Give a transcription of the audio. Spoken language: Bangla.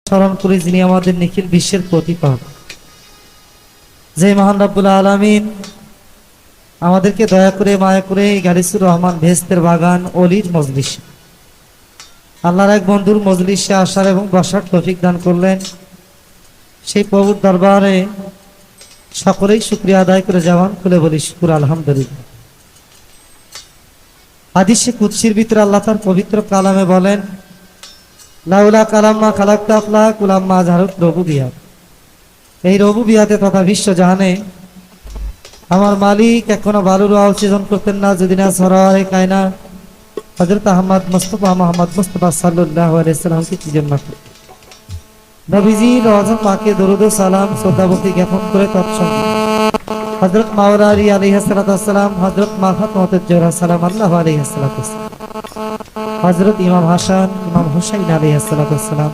স্মরণ করি যিনি আমাদের নিখিল বিশ্বের প্রতিপালক, যে মহান রব্বুল আলামিন আমাদেরকে দয়া করে মায়া করে গালিসুর রহমান বেহেশতের বাগান অলির মজলিস, আল্লাহর এক বন্ধুর মজলিসে আসার এবং বসার তৌফিক দান করলেন। সেই প্রভুর দরবারে সকলেই শুকরিয়া আদায় করে জবান খুলে বলি শুকুর আলহামদুলিল্লাহ। হাদিসে কুদসির ভিতরে আল্লাহ তার পবিত্র কালামে বলেন, লাউলা কালাম্মা খালাকতা আফলাক উলাম্মা জাহারুত রুবুবিয়াত। এই রুবুবিয়াতে তথা বিশ্ব জাহানে আমার মালিক এখনো বালুর সৃজন করতেন না যদি না সরায় কায়না হযরত আহমদ মুস্তাফা মুহাম্মদ মুস্তাফা সাল্লাল্লাহু আলাইহি সাল্লামকে কি জন্য নবীজি রওজা পাকে দরুদ ও সালাম শ্রদ্ধা ভক্তি জ্ঞাপন করে তৎসঙ্গে হযরত মাওলানা আলী আলাইহিস সালাতু ওয়াস সালাম, হযরত মা ফাতেমাতুজ জোহরা সালামাল্লাহু আলাইহিস সালাতু ওয়াস সালাম, হযরত ইমাম হাসান ইমাম হুসাইন আলাইহিস সালাতু ওয়াস সালাম